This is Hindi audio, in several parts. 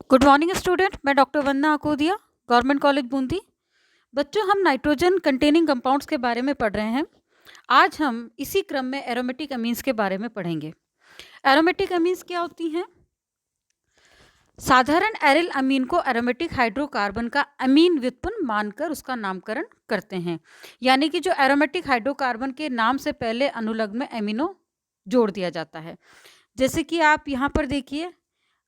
गुड मॉर्निंग स्टूडेंट, मैं डॉक्टर वंदना अकोदिया, गवर्नमेंट कॉलेज बूंदी। बच्चों, हम नाइट्रोजन कंटेनिंग कंपाउंड्स के बारे में पढ़ रहे हैं। आज हम इसी क्रम में एरोमेटिक अमीन्स के बारे में पढ़ेंगे। एरोमेटिक अमीन्स क्या होती हैं? साधारण एरिल अमीन को एरोमेटिक हाइड्रोकार्बन का अमीन व्युत्पन्न मानकर उसका नामकरण करते हैं। यानी कि जो एरोमेटिक हाइड्रोकार्बन के नाम से पहले अनुलग्न में एमिनो जोड़ दिया जाता है। जैसे कि आप यहाँ पर देखिए,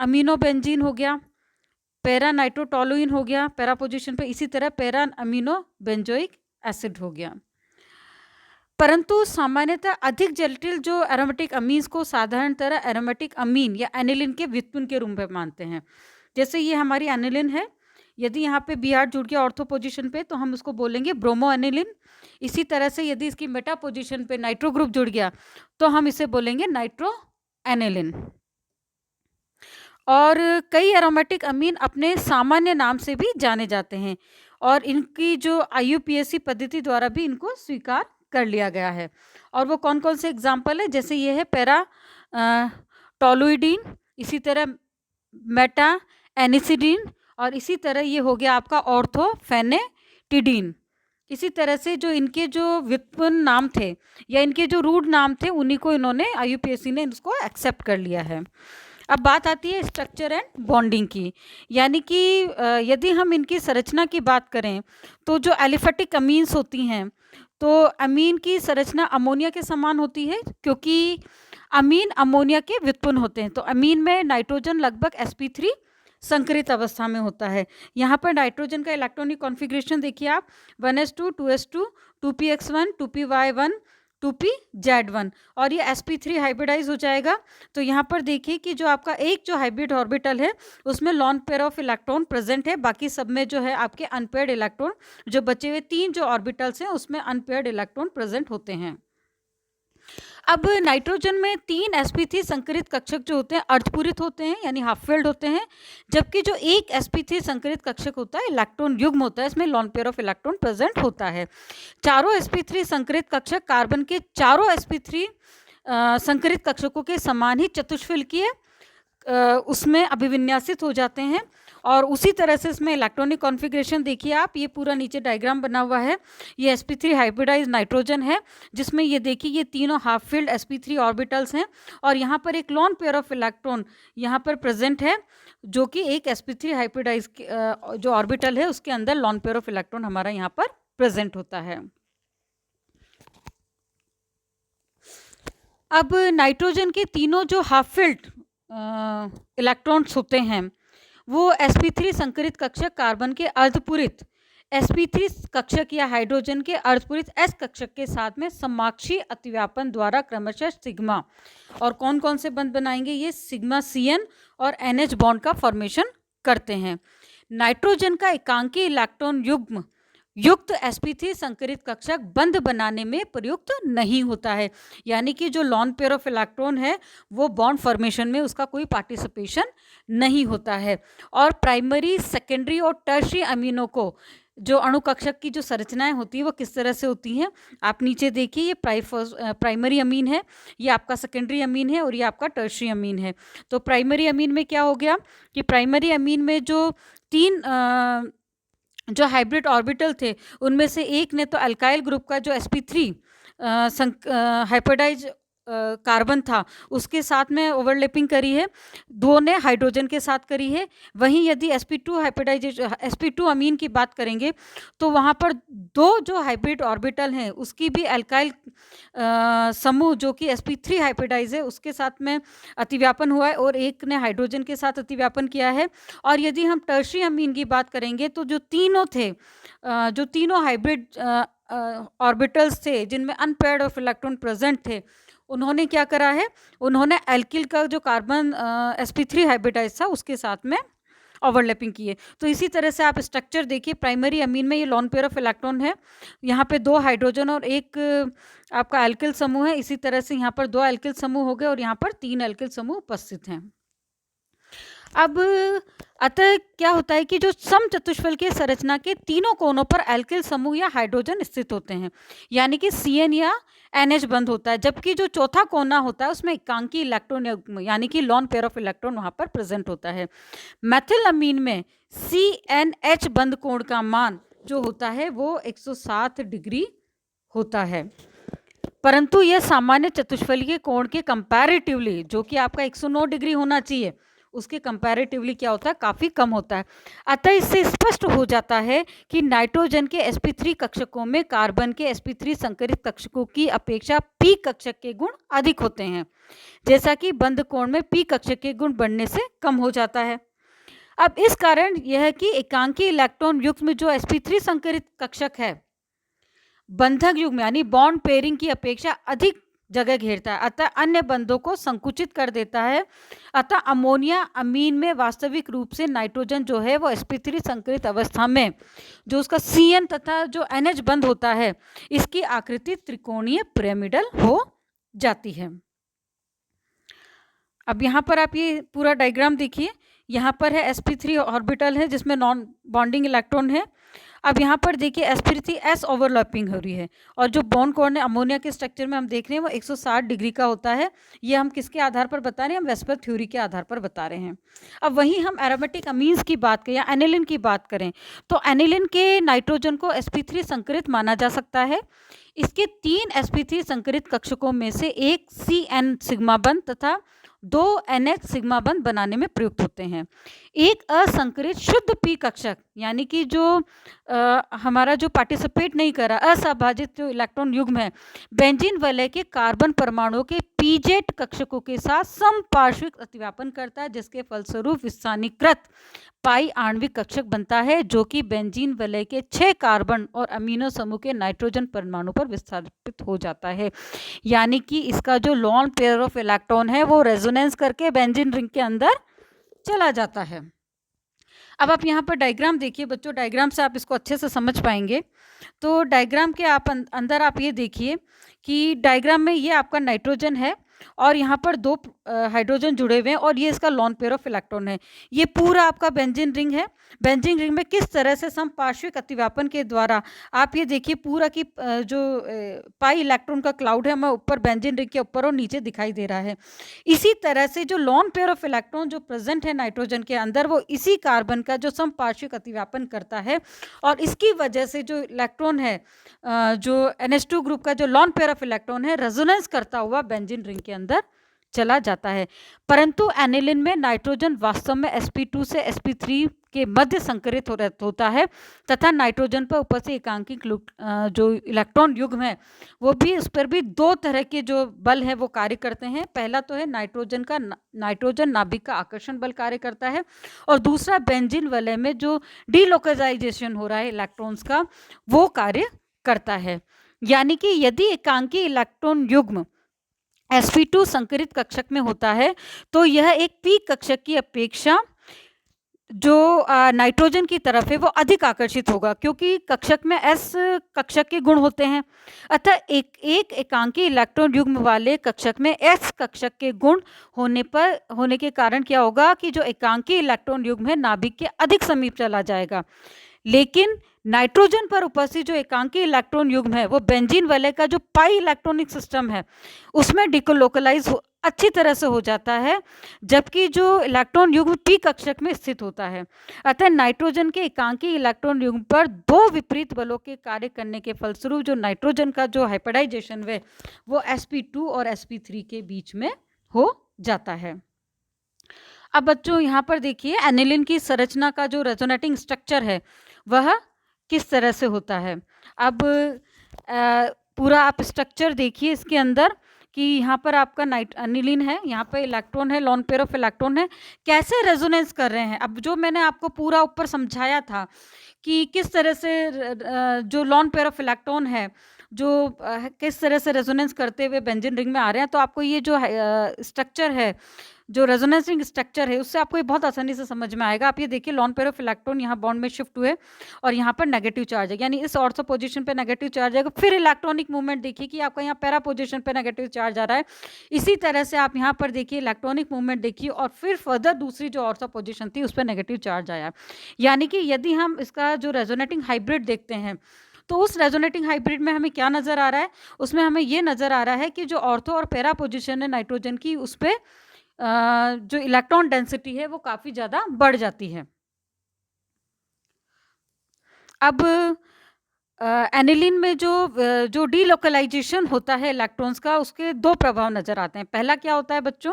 अमीनो बेंजीन हो गया, पैरा नाइट्रोटोलुइन हो गया पैरा पोजीशन पे, इसी तरह पैरा अमीनो बेंजोइक एसिड हो गया। परंतु सामान्यतः अधिक जटिल जो एरोमेटिक अमीन्स को साधारणतः एरोमेटिक अमीन या एनिलिन के व्युत्पन्न के रूप में मानते हैं। जैसे ये हमारी एनिलिन है, यदि यहाँ पे बी आर जुड़ गया ऑर्थो पोजीशन पे तो हम उसको बोलेंगे ब्रोमो एनिलिन। इसी तरह से यदि इसकी मेटा पोजीशन पे नाइट्रो ग्रुप जुड़ गया तो हम इसे बोलेंगे नाइट्रो एनिलिन। और कई एरोमेटिक अमीन अपने सामान्य नाम से भी जाने जाते हैं और इनकी जो IUPAC पद्धति द्वारा भी इनको स्वीकार कर लिया गया है। और वो कौन कौन से एग्जाम्पल है? जैसे ये है पैरा टोलुइडीन, इसी तरह मेटा एनिसिडीन, और इसी तरह ये हो गया आपका ऑर्थोफेनेटिडीन। इसी तरह से जो इनके जो व्युत्पन्न नाम थे या इनके जो रूट नाम थे उन्हीं को इन्होंने IUPAC ने इसको एक्सेप्ट कर लिया है। अब बात आती है स्ट्रक्चर एंड बॉन्डिंग की। यानी कि यदि हम इनकी संरचना की बात करें तो जो एलिफेटिक अमीन्स होती हैं तो अमीन की संरचना अमोनिया के समान होती है, क्योंकि अमीन अमोनिया के व्युत्पन्न होते हैं। तो अमीन में नाइट्रोजन लगभग sp3 संकरित अवस्था में होता है। यहाँ पर नाइट्रोजन का इलेक्ट्रॉनिक कॉन्फ़िगरेशन देखिए आप, 1s2 2s2 2px1 2py1 2pz1, और ये sp3 हाइब्रिडाइज हो जाएगा। तो यहाँ पर देखिए कि जो आपका एक जो हाइब्रिड ऑर्बिटल है उसमें lone pair of electron present है, बाकी सब में जो है आपके अनपेयर्ड इलेक्ट्रॉन, जो बचे हुए 3 जो ऑर्बिटल्स हैं उसमें अनपेयर्ड इलेक्ट्रॉन प्रेजेंट होते हैं। अब नाइट्रोजन में 3 sp3 संकरित कक्षक जो होते हैं अर्धपूरित होते हैं, यानी हाफ फिल्ड होते हैं, जबकि जो एक sp3 संकरित कक्षक होता है इलेक्ट्रॉन युग्म होता है, इसमें lone pair of electron present होता है। चारों sp3 संकरित कक्षक कार्बन के चारों sp3 संकरित कक्षकों के समान ही चतुष्फलकीय उसमें अभिविन्यासित हो जाते हैं। और उसी तरह से इसमें इलेक्ट्रॉनिक कॉन्फ़िगरेशन देखिए आप, ये पूरा नीचे डायग्राम बना हुआ है। ये sp3 हाइब्रिडाइज नाइट्रोजन है, जिसमें ये देखिए ये तीनों हाफ फिल्ड sp3 ऑर्बिटल्स हैं, और यहाँ पर एक लॉन पेयर ऑफ इलेक्ट्रॉन यहाँ पर प्रेजेंट है, जो कि एक sp3 हाइब्रिडाइज जो ऑर्बिटल है उसके अंदर लॉन पेयर ऑफ इलेक्ट्रॉन हमारा यहाँ पर प्रेजेंट होता है। अब नाइट्रोजन के तीनों जो हाफ फिल्ड इलेक्ट्रॉन्स होते हैं वो sp3 संकरित कक्षक कार्बन के अर्धपूरित sp3 कक्षक या हाइड्रोजन के अर्धपूरित s कक्षक के साथ में समाक्षीय अतिव्यापन द्वारा क्रमशः सिग्मा और कौन कौन से बंध बनाएंगे, ये सिग्मा CN और NH बॉन्ड का फॉर्मेशन करते हैं। नाइट्रोजन का एकांकी इलेक्ट्रॉन युग्म युक्त sp3 संकरित कक्षक बंध बनाने में प्रयुक्त नहीं होता है, यानी कि जो लॉन पेयर ऑफ इलेक्ट्रॉन है वो बॉन्ड फॉर्मेशन में उसका कोई पार्टिसिपेशन नहीं होता है। और प्राइमरी, सेकेंडरी और टर्शियरी अमीनों को जो अणु कक्षक की जो संरचनाएं होती है वो किस तरह से होती हैं, आप नीचे देखिए, ये प्राइमरी अमीन है, ये आपका सेकेंडरी अमीन है और ये आपका टर्शियरी अमीन है। तो प्राइमरी अमीन में क्या हो गया कि प्राइमरी अमीन में जो 3 जो हाइब्रिड ऑर्बिटल थे उनमें से एक ने तो अल्काइल ग्रुप का जो sp3 हाइब्रिडाइज कार्बन था उसके साथ में ओवरलैपिंग करी है, 2 ने हाइड्रोजन के साथ करी है। वहीं यदि sp2 हाइब्रिडाइजेशन sp2 अमीन की बात करेंगे तो वहाँ पर 2 जो हाइब्रिड ऑर्बिटल हैं उसकी भी अल्काइल समूह जो कि sp3 हाइब्रिडाइज है उसके साथ में अतिव्यापन हुआ है और एक ने हाइड्रोजन के साथ अतिव्यापन किया है। और यदि हम टर्शियरी अमीन की बात करेंगे तो जो तीनों थे, जो तीनों हाइब्रिड ऑर्बिटल्स थे जिनमें अनपेयर्ड ऑफ इलेक्ट्रॉन प्रेजेंट थे, उन्होंने क्या करा है, उन्होंने एल्किल का जो कार्बन sp3 हाइब्रिडाइज था उसके साथ में ओवरलैपिंग की है। तो इसी तरह से आप स्ट्रक्चर देखिए, प्राइमरी अमीन में ये लॉन पेयर ऑफ इलेक्ट्रॉन है, यहाँ पे 2 हाइड्रोजन और एक आपका एल्किल समूह है। इसी तरह से यहाँ पर 2 एल्किल समूह हो गए और यहाँ पर 3 एल्किल समूह उपस्थित हैं। अब अतः क्या होता है कि जो समचतुष्फलकीय संरचना के तीनों कोनों पर एल्किल समूह या हाइड्रोजन स्थित होते हैं, यानी कि CN या NH बंद होता है, जबकि जो चौथा कोना होता है उसमें एकांकी इलेक्ट्रॉन यानी कि लॉन पेयर ऑफ इलेक्ट्रॉन वहाँ पर प्रेजेंट होता है। मेथिलअमीन में CNH बंद कोण का मान जो होता है वो 107 डिग्री होता है, परंतु यह सामान्य चतुष्फलकीय कोण के कंपैरेटिवली, जो कि आपका 109 डिग्री होना चाहिए, उसके कंपैरेटिवली क्या होता है, काफ़ी कम होता है। अतः इससे स्पष्ट हो जाता है कि नाइट्रोजन के sp3 कक्षकों में कार्बन के sp3 संकरित कक्षकों की अपेक्षा p कक्षक के गुण अधिक होते हैं, जैसा कि बंद कोण में p कक्षक के गुण बढ़ने से कम हो जाता है। अब इस कारण यह है कि एकांकी इलेक्ट्रॉन युग्म जो sp3 संकरित कक्षक है, बंधक युग्म यानी बॉन्ड पेयरिंग की अपेक्षा अधिक जगह घेरता है, अतः अन्य बंधों को संकुचित कर देता है। अतः अमोनिया अमीन में वास्तविक रूप से नाइट्रोजन जो है वो sp3 संकरित अवस्था में जो उसका CN तथा जो NH बंध होता है, इसकी आकृति त्रिकोणीय पिरामिडल हो जाती है। अब यहाँ पर आप ये पूरा डायग्राम देखिए, यहाँ पर है sp3 ऑर्बिटल है जिसमें नॉन बॉन्डिंग इलेक्ट्रॉन है। अब यहाँ पर देखिए sp3s ओवरलैपिंग हो रही है, और जो बॉन्ड कोण है अमोनिया के स्ट्रक्चर में हम देख रहे हैं वो 160 डिग्री का होता है। ये हम किसके आधार पर बता रहे हैं, हम वेस्पर थ्योरी के आधार पर बता रहे हैं। अब वहीं हम एरोमेटिक अमीन्स की बात करें या एनिलिन की बात करें, तो एनिलिन के नाइट्रोजन को sp3 संकरित माना जा सकता है। इसके 3 sp3 संकरित कक्षकों में से एक CN सिग्मा बंध तथा 2 NH सिग्मा बंध बनाने में प्रयुक्त होते हैं। एक असंकरित शुद्ध p कक्षक यानी कि जो हमारा जो पार्टिसिपेट नहीं कर रहा, असहभाजित जो इलेक्ट्रॉन युग्म है, बेंजीन वलय के कार्बन परमाणुओं के pZ कक्षकों के साथ समपार्श्विक अतिव्यापन करता है, जिसके फलस्वरूप विस्थानीकृत पाई आणविक कक्षक बनता है, जो कि बेंजीन वलय के 6 कार्बन और अमीनो समूह के नाइट्रोजन परमाणु पर विस्थापित हो जाता है। यानी कि इसका जो लॉन पेयर ऑफ इलेक्ट्रॉन है वो रेजोनेंस करके बेंजीन रिंग के अंदर चला जाता है। अब आप यहाँ पर डायग्राम देखिए बच्चों, डायग्राम से आप इसको अच्छे से समझ पाएंगे। तो डायग्राम के आप अंदर आप ये देखिए कि डायग्राम में ये आपका नाइट्रोजन है और यहाँ पर 2 हाइड्रोजन जुड़े हुए हैं और ये इसका लॉन पेयर ऑफ इलेक्ट्रॉन है। ये पूरा आपका बेंजीन रिंग है। बेंजीन रिंग में किस तरह से समपार्श्विक अतिव्यापन के द्वारा आप ये देखिए पूरा की जो पाई इलेक्ट्रॉन का क्लाउड है हमें ऊपर बेंजीन रिंग के ऊपर और नीचे दिखाई दे रहा है। इसी तरह से जो लॉन पेयर ऑफ इलेक्ट्रॉन जो प्रेजेंट है नाइट्रोजन के अंदर, वो इसी कार्बन का जो समपार्श्विक अतिव्यापन करता है और इसकी वजह से जो इलेक्ट्रॉन है जो NH2 ग्रुप का जो लॉन पेयर ऑफ इलेक्ट्रॉन है रेजोनेंस करता हुआ बेंजीन रिंग के अंदर चला जाता है। परंतु एनिलिन में नाइट्रोजन वास्तव में sp2 से sp3 के मध्य संकरित होता है तथा नाइट्रोजन पर उपस्थित एकांकी जो इलेक्ट्रॉन युग्म है वो भी, उस पर भी 2 तरह के जो बल है वो कार्य करते हैं। पहला तो है नाइट्रोजन नाभिक का आकर्षण बल कार्य करता है, और दूसरा बेंजीन वलय में जो डीलोकलाइजेशन हो रहा है इलेक्ट्रॉन्स का वो कार्य करता है। यानी कि यदि एकांकी इलेक्ट्रॉन युग्म sp2 संकरित कक्षक में होता है तो यह एक p कक्षक की अपेक्षा जो नाइट्रोजन की तरफ है वो अधिक आकर्षित होगा, क्योंकि कक्षक में s कक्षक के गुण होते हैं। अतः एक एकांकी इलेक्ट्रॉन युग्म वाले कक्षक में s कक्षक के गुण होने के कारण क्या होगा कि जो एकांकी इलेक्ट्रॉन युग्म है नाभिक के अधिक समीप चला जाएगा। लेकिन नाइट्रोजन पर उपस्थित जो एकांकी इलेक्ट्रॉन युग्म है वो बेंजीन वलय का जो पाई इलेक्ट्रॉनिक सिस्टम है उसमें डिकोलोकलाइज अच्छी तरह से हो जाता है, जबकि जो इलेक्ट्रॉन युग्म p कक्षक में स्थित होता है। अतः नाइट्रोजन के एकांकी इलेक्ट्रॉन युग्म पर 2 विपरीत बलों के कार्य करने के फलस्वरूप जो नाइट्रोजन का जो हाइब्रिडाइजेशन है वो sp2 और sp3 के बीच में हो जाता है। अब बच्चों यहाँ पर देखिए एनिलिन की संरचना का जो रेजोनेटिंग स्ट्रक्चर है वह किस तरह से होता है। अब पूरा आप स्ट्रक्चर देखिए इसके अंदर कि यहाँ पर आपका एनिलिन है, यहाँ पर इलेक्ट्रॉन है, लॉन पेयर ऑफ इलेक्ट्रॉन है, कैसे रेजोनेंस कर रहे हैं। अब जो मैंने आपको पूरा ऊपर समझाया था कि किस तरह से जो लॉन पेयर ऑफ इलेक्ट्रॉन है जो किस तरह से रेजोनेंस करते हुए बेंजीन रिंग में आ रहे हैं, तो आपको ये जो स्ट्रक्चर है, जो रेजोनेंसिंग स्ट्रक्चर है, उससे आपको ये बहुत आसानी से समझ में आएगा। आप ये देखिए, लॉन पेयर ऑफ इलेक्ट्रॉन यहाँ बॉन्ड में शिफ्ट हुए और यहाँ पर नेगेटिव चार्ज है, यानी इस ऑर्थो पोजीशन पे नेगेटिव चार्ज आएगा। फिर इलेक्ट्रॉनिक मूवमेंट देखिए कि आपका यहाँ पैरा पोजीशन पे नेगेटिव चार्ज आ रहा है। इसी तरह से आप यहाँ पर देखिए इलेक्ट्रॉनिक मूवमेंट देखिए, और फिर फर्दर दूसरी जो ऑर्थो पोजीशन थी उस पर नेगेटिव चार्ज आया। यानी कि यदि हम इसका जो रेजोनेटिंग हाइब्रिड देखते हैं, तो उस रेजोनेटिंग हाइब्रिड में हमें क्या नज़र आ रहा है? उसमें हमें ये नज़र आ रहा है कि जो ऑर्थो और पैरा पोजीशन है नाइट्रोजन की, उस पे जो इलेक्ट्रॉन डेंसिटी है वो काफ़ी ज़्यादा बढ़ जाती है। अब एनिलीन में जो डीलोकलाइजेशन होता है इलेक्ट्रॉन्स का, उसके दो प्रभाव नज़र आते हैं। पहला क्या होता है बच्चों,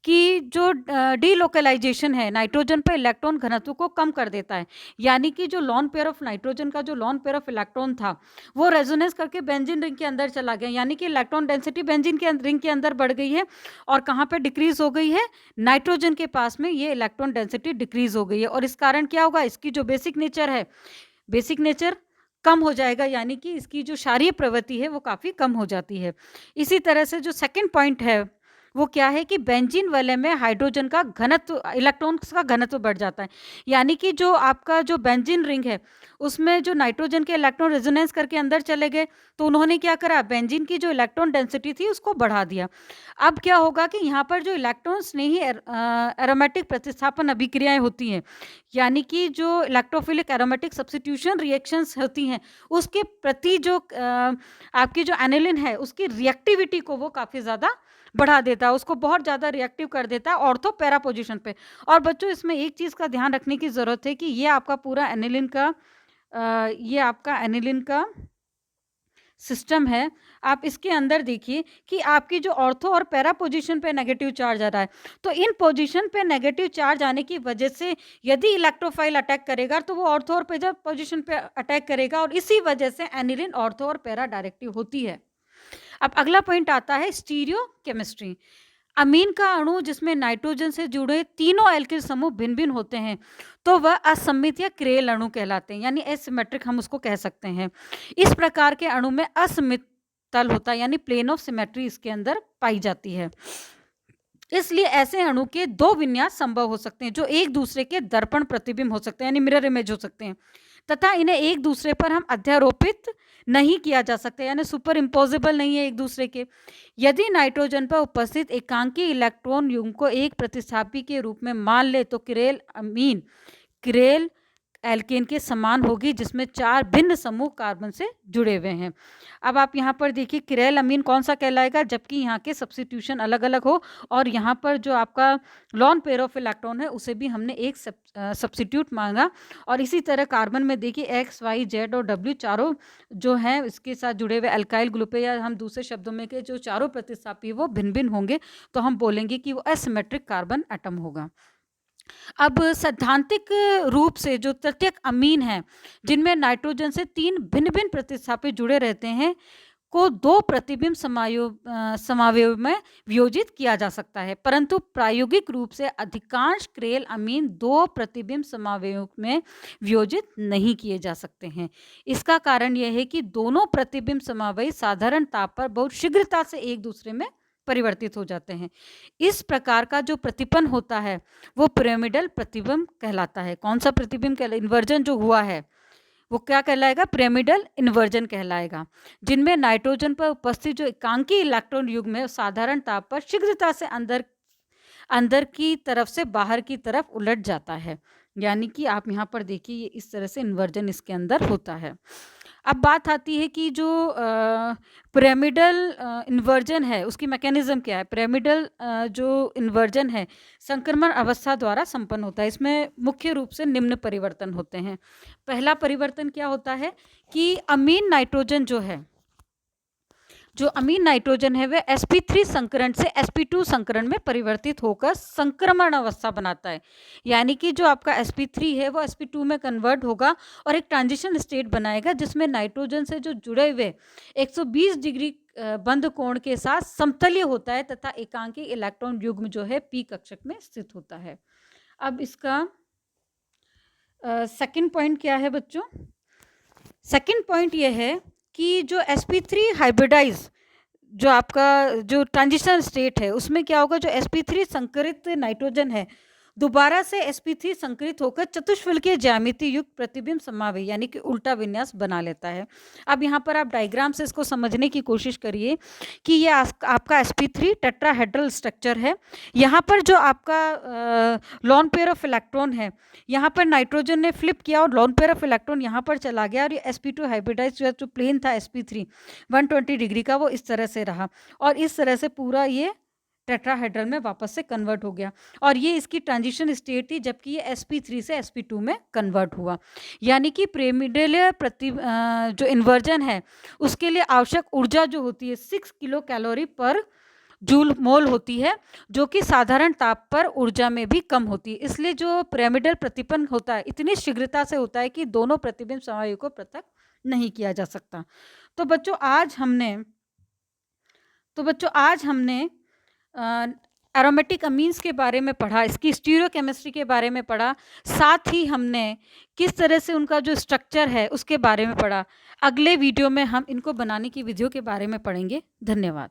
कि जो डीलोकलाइजेशन है नाइट्रोजन पर इलेक्ट्रॉन घनत्व को कम कर देता है। यानी कि जो लॉन पेयर ऑफ नाइट्रोजन का जो लॉन पेयर ऑफ इलेक्ट्रॉन था, वो रेजोनेंस करके बेंजीन रिंग के अंदर चला गया, यानी कि इलेक्ट्रॉन डेंसिटी बेंजीन के रिंग के अंदर बढ़ गई है। और कहाँ पर डिक्रीज हो गई है? नाइट्रोजन के पास में ये इलेक्ट्रॉन डेंसिटी डिक्रीज हो गई है। और इस कारण क्या होगा? इसकी जो बेसिक नेचर है, बेसिक नेचर कम हो जाएगा, यानी कि इसकी जो क्षारीय प्रवृत्ति है वो काफ़ी कम हो जाती है। इसी तरह से जो सेकंड पॉइंट है वो क्या है कि बेंजीन वलय में हाइड्रोजन का घनत्व, इलेक्ट्रॉन्स का घनत्व बढ़ जाता है। यानी कि जो आपका जो बेंजीन रिंग है उसमें जो नाइट्रोजन के इलेक्ट्रॉन रेजोनेंस करके अंदर चले गए, तो उन्होंने क्या करा? बेंजीन की जो इलेक्ट्रॉन डेंसिटी थी उसको बढ़ा दिया। अब क्या होगा कि यहाँ पर जो इलेक्ट्रॉन स्नेही एरोमेटिक प्रतिस्थापन अभिक्रियाएं होती हैं, यानी कि जो इलेक्ट्रोफिलिक एरोमेटिक सब्स्टिट्यूशन रिएक्शंस होती हैं, उसके प्रति जो आपकी जो एनिलिन है उसकी रिएक्टिविटी को वो काफ़ी ज़्यादा बढ़ा देता है, उसको बहुत ज़्यादा रिएक्टिव कर देता है ऑर्थो पैरा पोजीशन पे। और बच्चों, इसमें एक चीज़ का ध्यान रखने की ज़रूरत है कि ये आपका पूरा एनिलिन का ये आपका एनिलिन का सिस्टम है। आप इसके अंदर देखिए कि आपकी जो ऑर्थो और पैरा पोजीशन पे नेगेटिव चार्ज आ रहा है, तो इन पोजीशन पे नेगेटिव चार्ज आने की वजह से यदि इलेक्ट्रोफाइल अटैक करेगा तो वो ऑर्थो और पैरा पोजीशन पे अटैक करेगा, और इसी वजह से एनिलिन ऑर्थो और पैरा डायरेक्टिव होती है। अब अगला पॉइंट आता है स्टीरियो केमिस्ट्री। अमीन का अणु जिसमें नाइट्रोजन से जुड़े तीनों एल्किल समूह भिन्न भिन्न होते हैं, तो वह असममित या क्रेल अणु कहलाते हैं, यानी एसिमेट्रिक हम उसको कह सकते हैं। इस प्रकार के अणु में असममित तल होता है, यानी प्लेन ऑफ सिमेट्री इसके अंदर पाई जाती है। इसलिए ऐसे अणु के दो विन्यास संभव हो सकते हैं, जो एक दूसरे के दर्पण प्रतिबिंब हो सकते हैं, यानी मिरर इमेज हो सकते हैं, तथा इन्हें एक दूसरे पर हम अध्यारोपित नहीं किया जा सकता, यानी सुपर इम्पोजिबल नहीं है एक दूसरे के। यदि नाइट्रोजन पर उपस्थित एकांकी इलेक्ट्रॉन युग्म को एक प्रतिस्थापी के रूप में मान ले, तो किरेल अमीन किरेल एल्केन के समान होगी, जिसमें 4 भिन्न समूह कार्बन से जुड़े हुए हैं। अब आप यहाँ पर देखिए किरेल अमीन कौन सा कहलाएगा, जबकि यहाँ के सब्स्टिट्यूशन अलग अलग हो, और यहाँ पर जो आपका लॉन पेयर ऑफ इलेक्ट्रॉन है उसे भी हमने एक सब्स्टिट्यूट मांगा। और इसी तरह कार्बन में देखिए एक्स, वाई, जेड और डब्ल्यू चारों जो हैं इसके साथ जुड़े हुए अल्काइल ग्रुप है, या हम दूसरे शब्दों में के जो चारों प्रतिस्थापी वो भिन्न भिन्न होंगे, तो हम बोलेंगे कि वो एसिमेट्रिक कार्बन एटम होगा। अब सैद्धांतिक रूप से जो तृतीयक अमीन है, जिनमें नाइट्रोजन से 3 भिन्न भिन्न प्रतिस्थापी जुड़े रहते हैं, को 2 प्रतिबिंब समावयव में वियोजित किया जा सकता है, परंतु प्रायोगिक रूप से अधिकांश क्रेल अमीन 2 प्रतिबिंब समावयव में वियोजित नहीं किए जा सकते हैं। इसका कारण यह है कि दोनों प्रतिबिंब समावयव साधारण ताप पर बहुत शीघ्रता से एक दूसरे में परिवर्तित हो जाते हैं। इस प्रकार का जो प्रतिपन्न होता है वो पिरामिडल प्रतिबिंब कहलाता है। कौन सा प्रतिबिंब इन्वर्जन जो हुआ है वो क्या कहलाएगा? पिरामिडल इन्वर्जन कहलाएगा, जिनमें नाइट्रोजन पर उपस्थित जो एकांकी इलेक्ट्रॉन युग्म है साधारण ताप पर शीघ्रता से अंदर की तरफ से बाहर की तरफ उलट जाता है। यानी कि आप यहाँ पर देखिए इस तरह से इन्वर्जन इसके अंदर होता है। अब बात आती है कि जो पिरामिडल इन्वर्जन है उसकी मैकेनिज्म क्या है। पिरामिडल जो इन्वर्जन है संक्रमण अवस्था द्वारा संपन्न होता है। इसमें मुख्य रूप से निम्न परिवर्तन होते हैं। पहला परिवर्तन क्या होता है कि अमीन नाइट्रोजन जो अमीन नाइट्रोजन है वह sp3 संकरण से sp2 संकरण में परिवर्तित होकर संक्रमण अवस्था बनाता है। यानी कि जो आपका sp3 है वो sp2 में कन्वर्ट होगा और एक ट्रांजिशन स्टेट बनाएगा, जिसमें नाइट्रोजन से जो जुड़े हुए 120 डिग्री बंद कोण के साथ समतलीय होता है तथा एकांकी इलेक्ट्रॉन युग्म जो है p कक्षक में स्थित होता है। अब इसका सेकंड पॉइंट क्या है बच्चों? सेकंड पॉइंट यह है कि जो sp3 हाइब्रिडाइज जो आपका जो ट्रांजिशन स्टेट है उसमें क्या होगा, जो sp3 संकरित नाइट्रोजन है दोबारा से sp3 संकरित होकर चतुष्फलकीय ज्यामिति युक्त प्रतिबिंब समावयव यानी कि उल्टा विन्यास बना लेता है। अब यहाँ पर आप डायग्राम से इसको समझने की कोशिश करिए कि ये आपका sp3 टेट्राहेड्रल स्ट्रक्चर है। यहाँ पर जो आपका लॉन पेयर ऑफ इलेक्ट्रॉन है, यहाँ पर नाइट्रोजन ने फ्लिप किया और लॉन पेयर ऑफ इलेक्ट्रॉन यहाँ पर चला गया और ये sp2 हाइब्रिडाइज जो प्लेन था sp3 120 डिग्री का वो इस तरह से रहा और इस तरह से पूरा ये टेट्राहेड्रल में वापस से कन्वर्ट हो गया और ये इसकी ट्रांजिशन स्टेट थी, जबकि ये sp3 से sp2 में कन्वर्ट हुआ। यानी कि पिरामिडल जो इन्वर्जन है उसके लिए आवश्यक ऊर्जा जो होती है 6 किलो कैलोरी पर जूल मोल होती है, जो कि साधारण ताप पर ऊर्जा में भी कम होती है। इसलिए जो पिरामिडल प्रतिपन्न होता है इतनी शीघ्रता से होता है कि दोनों प्रतिबिंब समावयव को पृथक नहीं किया जा सकता। तो बच्चों आज हमने एरोमेटिक अमीन्स के बारे में पढ़ा, इसकी स्टीरियोकेमिस्ट्री के बारे में पढ़ा, साथ ही हमने किस तरह से उनका जो स्ट्रक्चर है उसके बारे में पढ़ा। अगले वीडियो में हम इनको बनाने की विधियों के बारे में पढ़ेंगे। धन्यवाद।